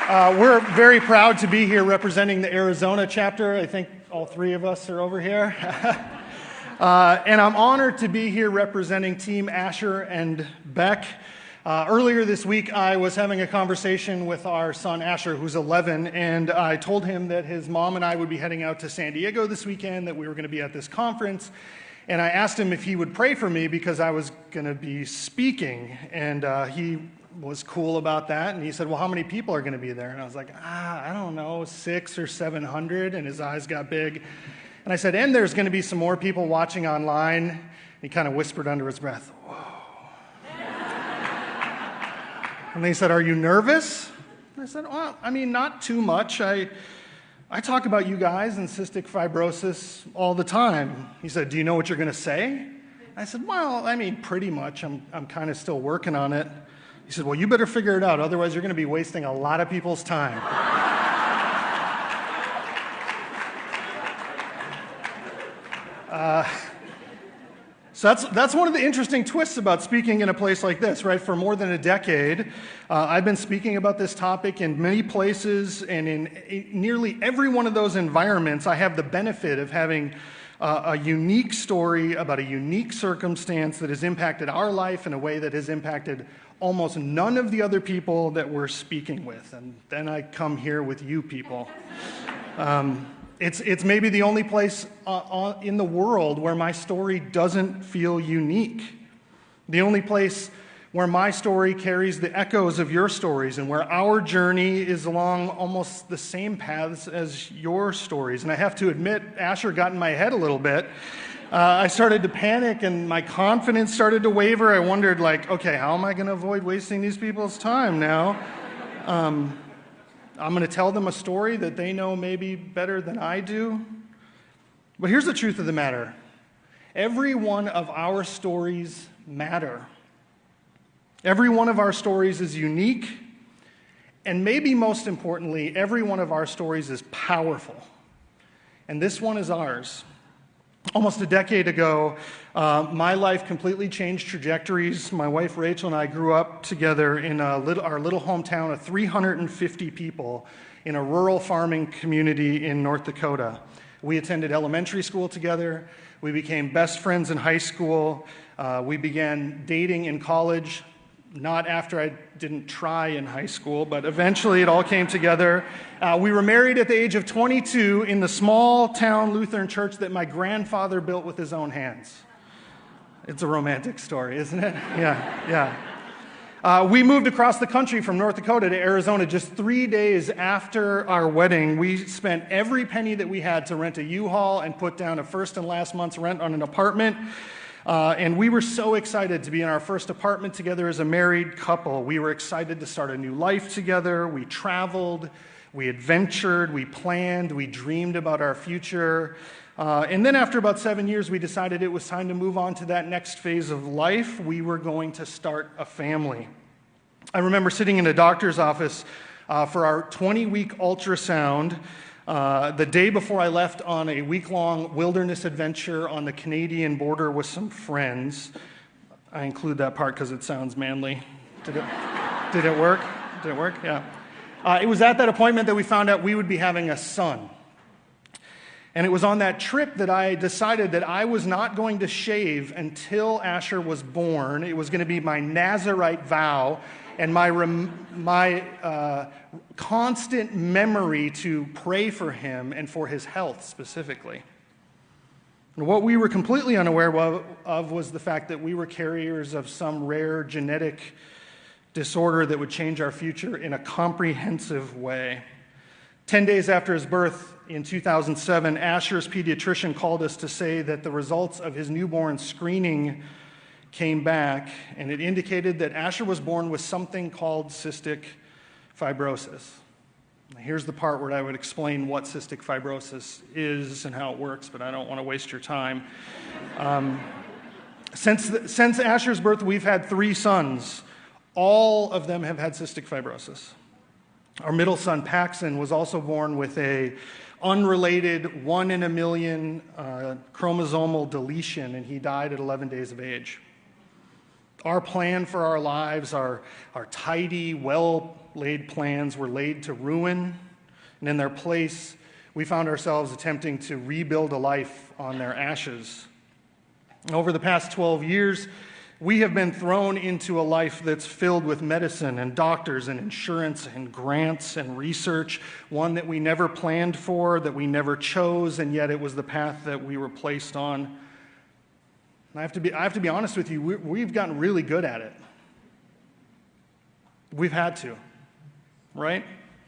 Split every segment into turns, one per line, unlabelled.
We're very proud to be here representing the Arizona chapter. I think all three of us are over here. And I'm honored to be here representing Team Asher and Beck. Earlier this week, I was having a conversation with our son Asher, who's 11, and I told him that his mom and I would be heading out to San Diego this weekend, that we were going to be at this conference. And I asked him if he would pray for me because I was going to be speaking. And he was cool about that. And he said, well, how many people are going to be there? And I was like, I don't know, 600 or 700. And his eyes got big. And I said, and there's going to be some more people watching online. And he kind of whispered under his breath, whoa. And he said, are you nervous? And I said, well, I mean, not too much. I talk about you guys and cystic fibrosis all the time. He said, do you know what you're going to say? I said, well, I mean, pretty much. I'm kind of still working on it. He said, well, you better figure it out. Otherwise, you're going to be wasting a lot of people's time. So that's one of the interesting twists about speaking in a place like this, right? For more than a decade, I've been speaking about this topic in many places, and in nearly every one of those environments, I have the benefit of having a unique story about a unique circumstance that has impacted our life in a way that has impacted almost none of the other people that we're speaking with. And then I come here with you people. It's maybe the only place in the world where my story doesn't feel unique. The only place where my story carries the echoes of your stories and where our journey is along almost the same paths as your stories. And I have to admit, Asher got in my head a little bit. I started to panic and my confidence started to waver. I wondered, okay, how am I going to avoid wasting these people's time now? I'm going to tell them a story that they know maybe better than I do. But here's the truth of the matter. Every one of our stories matter. Every one of our stories is unique. And maybe most importantly, every one of our stories is powerful. And this one is ours. Almost a decade ago, my life completely changed trajectories. My wife Rachel and I grew up together in our little hometown of 350 people in a rural farming community in North Dakota. We attended elementary school together. We became best friends in high school. We began dating in college, not after I didn't try in high school, but eventually it all came together. We were married at the age of 22 in the small town Lutheran church that my grandfather built with his own hands. It's a romantic story, isn't it? Yeah. We moved across the country from North Dakota to Arizona just 3 days after our wedding. We spent every penny that we had to rent a U-Haul and put down a first and last month's rent on an apartment. And we were so excited to be in our first apartment together as a married couple. We were excited to start a new life together. We traveled, we adventured, we planned, we dreamed about our future. And then after about 7 years, we decided it was time to move on to that next phase of life. We were going to start a family. I remember sitting in a doctor's office for our 20-week ultrasound the day before I left on a week-long wilderness adventure on the Canadian border with some friends. I include that part because it sounds manly. Did it work? Did it work? Yeah. It was at that appointment that we found out we would be having a son. And it was on that trip that I decided that I was not going to shave until Asher was born. It was going to be my Nazarite vow and my constant memory to pray for him and for his health specifically. And what we were completely unaware of was the fact that we were carriers of some rare genetic disorder that would change our future in a comprehensive way. 10 days after his birth in 2007, Asher's pediatrician called us to say that the results of his newborn screening came back, and it indicated that Asher was born with something called cystic fibrosis. Now, here's the part where I would explain what cystic fibrosis is and how it works, but I don't want to waste your time. Since Asher's birth, we've had 3 sons. All of them have had cystic fibrosis. Our middle son, Paxton, was also born with a unrelated 1 in a million chromosomal deletion, and he died at 11 days of age. Our plan for our lives, our tidy, well laid plans were laid to ruin, and in their place, we found ourselves attempting to rebuild a life on their ashes. Over the past 12 years, we have been thrown into a life that's filled with medicine and doctors and insurance and grants and research, one that we never planned for, that we never chose, and yet it was the path that we were placed on. And I have to be honest with you, we've gotten really good at it. We've had to, right?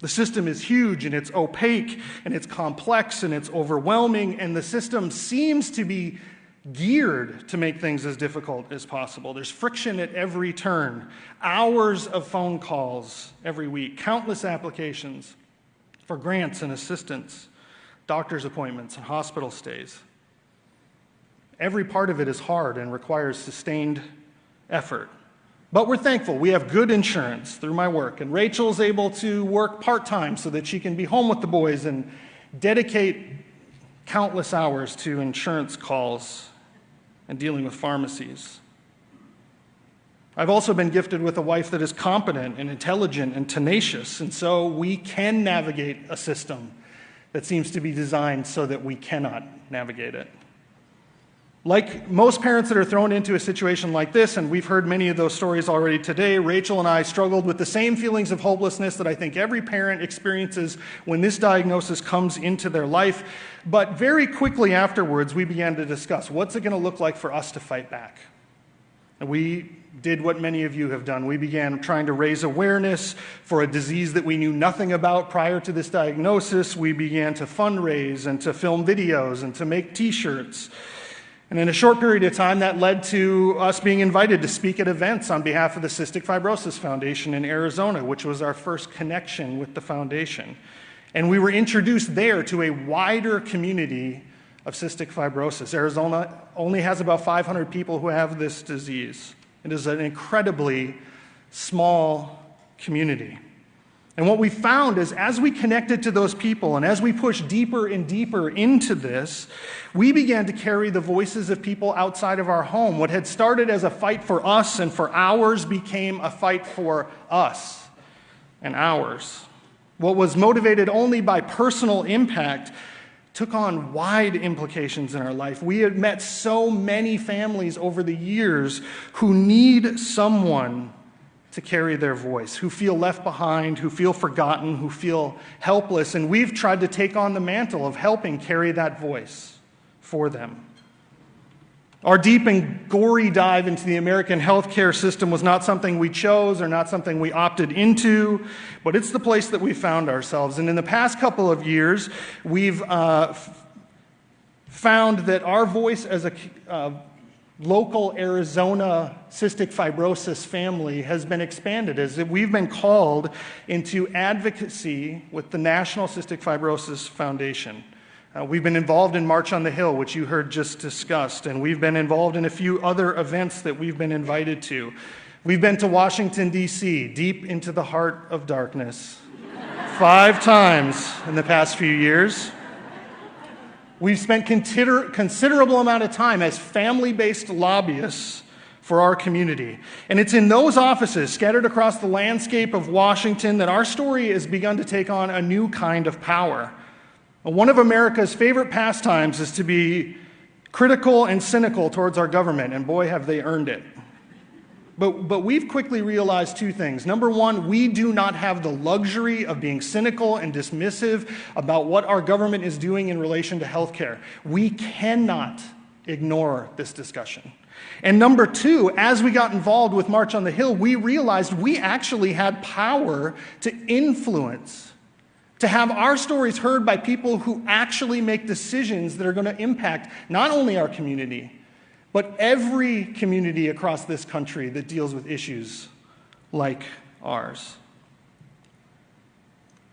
The system is huge, and it's opaque, and it's complex, and it's overwhelming, and the system seems to be geared to make things as difficult as possible. There's friction at every turn, hours of phone calls every week, countless applications for grants and assistance, doctor's appointments, and hospital stays. Every part of it is hard and requires sustained effort. But we're thankful. We have good insurance through my work, and Rachel's able to work part-time so that she can be home with the boys and dedicate countless hours to insurance calls and dealing with pharmacies. I've also been gifted with a wife that is competent and intelligent and tenacious, and so we can navigate a system that seems to be designed so that we cannot navigate it. Like most parents that are thrown into a situation like this, and we've heard many of those stories already today, Rachel and I struggled with the same feelings of hopelessness that I think every parent experiences when this diagnosis comes into their life. But very quickly afterwards, we began to discuss, what's it going to look like for us to fight back? And we did what many of you have done. We began trying to raise awareness for a disease that we knew nothing about prior to this diagnosis. We began to fundraise and to film videos and to make t-shirts. And in a short period of time, that led to us being invited to speak at events on behalf of the Cystic Fibrosis Foundation in Arizona, which was our first connection with the foundation. And we were introduced there to a wider community of cystic fibrosis. Arizona only has about 500 people who have this disease. It is an incredibly small community. And what we found is as we connected to those people and as we pushed deeper and deeper into this, we began to carry the voices of people outside of our home. What had started as a fight for us and for ours became a fight for us and ours. What was motivated only by personal impact took on wide implications in our life. We had met so many families over the years who need someone to carry their voice, who feel left behind, who feel forgotten, who feel helpless, and we've tried to take on the mantle of helping carry that voice for them. Our deep and gory dive into the American healthcare system was not something we chose or not something we opted into, but it's the place that we found ourselves. And in the past couple of years, we've found that our voice as a local Arizona cystic fibrosis family has been expanded as we've been called into advocacy with the National Cystic Fibrosis Foundation. We've been involved in March on the Hill, which you heard just discussed, and we've been involved in a few other events that we've been invited to. We've been to Washington, D.C., deep into the heart of darkness, 5 times in the past few years. We've spent considerable amount of time as family-based lobbyists for our community. And it's in those offices scattered across the landscape of Washington that our story has begun to take on a new kind of power. One of America's favorite pastimes is to be critical and cynical towards our government, and boy, have they earned it. But we've quickly realized 2 things. Number one, we do not have the luxury of being cynical and dismissive about what our government is doing in relation to healthcare. We cannot ignore this discussion. And number 2, as we got involved with March on the Hill, we realized we actually had power to influence, to have our stories heard by people who actually make decisions that are going to impact not only our community, but every community across this country that deals with issues like ours.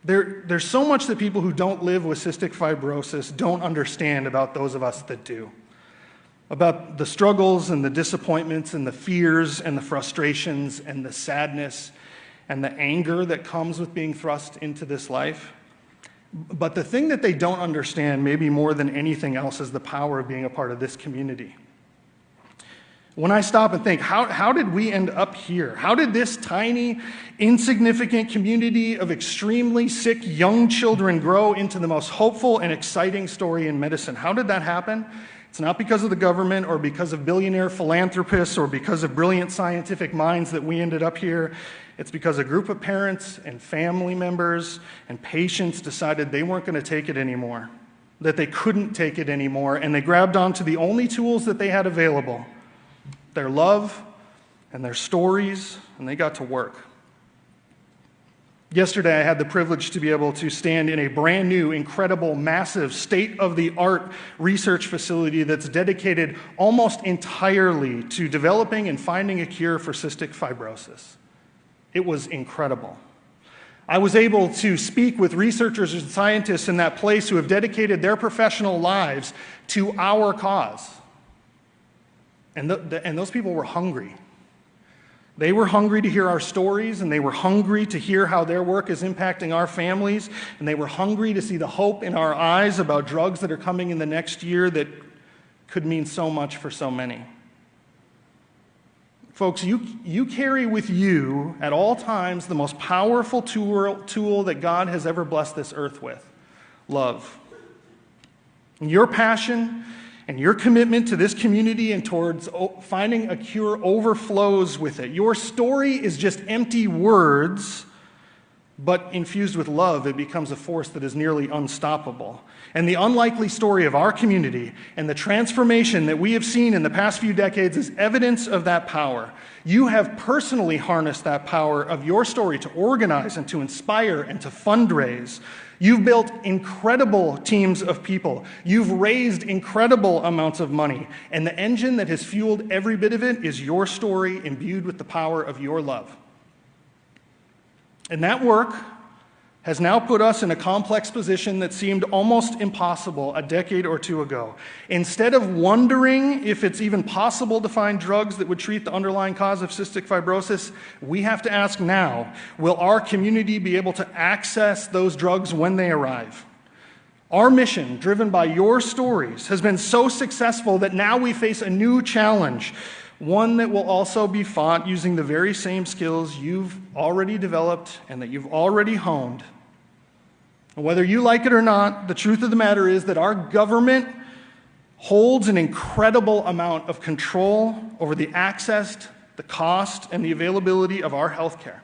There's so much that people who don't live with cystic fibrosis don't understand about those of us that do. About the struggles and the disappointments and the fears and the frustrations and the sadness and the anger that comes with being thrust into this life. But the thing that they don't understand, maybe more than anything else, is the power of being a part of this community. When I stop and think, how did we end up here? How did this tiny, insignificant community of extremely sick young children grow into the most hopeful and exciting story in medicine? How did that happen? It's not because of the government or because of billionaire philanthropists or because of brilliant scientific minds that we ended up here. It's because a group of parents and family members and patients decided they weren't going to take it anymore, that they couldn't take it anymore, and they grabbed onto the only tools that they had available, their love and their stories, and they got to work. Yesterday, I had the privilege to be able to stand in a brand new, incredible, massive, state-of-the-art research facility that's dedicated almost entirely to developing and finding a cure for cystic fibrosis. It was incredible. I was able to speak with researchers and scientists in that place who have dedicated their professional lives to our cause. And those people were hungry. They were hungry to hear our stories, and they were hungry to hear how their work is impacting our families, and they were hungry to see the hope in our eyes about drugs that are coming in the next year that could mean so much for so many. Folks, you carry with you at all times the most powerful tool that God has ever blessed this earth with, love. And your passion and your commitment to this community and towards finding a cure overflows with it. Your story is just empty words, but infused with love, it becomes a force that is nearly unstoppable. And the unlikely story of our community and the transformation that we have seen in the past few decades is evidence of that power. You have personally harnessed that power of your story to organize and to inspire and to fundraise. You've built incredible teams of people. You've raised incredible amounts of money. And the engine that has fueled every bit of it is your story imbued with the power of your love. And that work has now put us in a complex position that seemed almost impossible a decade or two ago. Instead of wondering if it's even possible to find drugs that would treat the underlying cause of cystic fibrosis, we have to ask now, will our community be able to access those drugs when they arrive? Our mission, driven by your stories, has been so successful that now we face a new challenge, one that will also be fought using the very same skills you've already developed and that you've already honed. Whether you like it or not, the truth of the matter is that our government holds an incredible amount of control over the access, the cost, and the availability of our health care.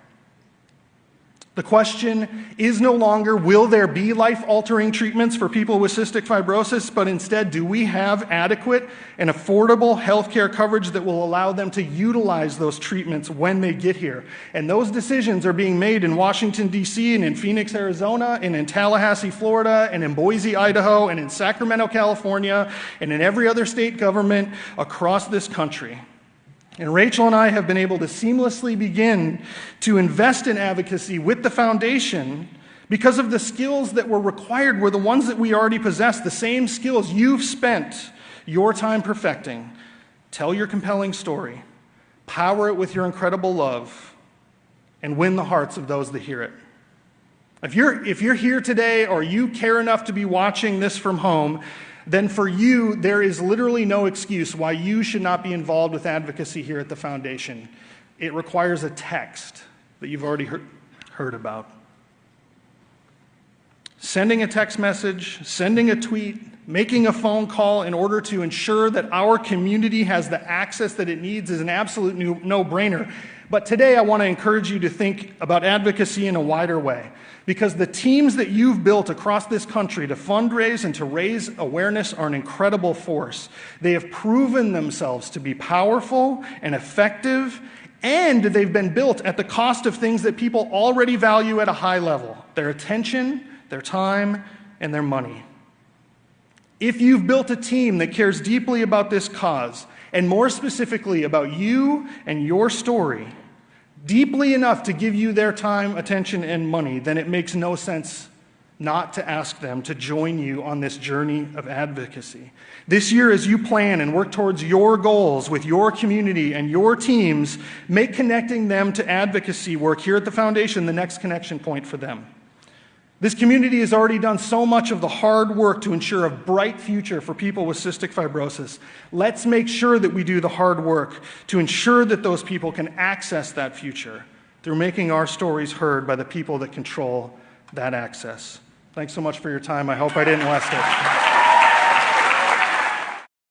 The question is no longer, will there be life-altering treatments for people with cystic fibrosis, but instead, do we have adequate and affordable health care coverage that will allow them to utilize those treatments when they get here? And those decisions are being made in Washington, D.C., and in Phoenix, Arizona, and in Tallahassee, Florida, and in Boise, Idaho, and in Sacramento, California, and in every other state government across this country. And Rachel and I have been able to seamlessly begin to invest in advocacy with the foundation because of the skills that were required were the ones that we already possess, the same skills you've spent your time perfecting. Tell your compelling story, power it with your incredible love, and win the hearts of those that hear it. If you're here today or you care enough to be watching this from home, then for you, there is literally no excuse why you should not be involved with advocacy here at the foundation. It requires a text that you've already heard about. Sending a text message, sending a tweet, making a phone call in order to ensure that our community has the access that it needs is an absolute no-brainer. But today I want to encourage you to think about advocacy in a wider way, because the teams that you've built across this country to fundraise and to raise awareness are an incredible force. They have proven themselves to be powerful and effective, and they've been built at the cost of things that people already value at a high level: their attention, their time, and their money. If you've built a team that cares deeply about this cause, and more specifically about you and your story, deeply enough to give you their time, attention, and money, then it makes no sense not to ask them to join you on this journey of advocacy. This year, as you plan and work towards your goals with your community and your teams, make connecting them to advocacy work here at the foundation the next connection point for them. This community has already done so much of the hard work to ensure a bright future for people with cystic fibrosis. Let's make sure that we do the hard work to ensure that those people can access that future through making our stories heard by the people that control that access. Thanks so much for your time. I hope I didn't waste it.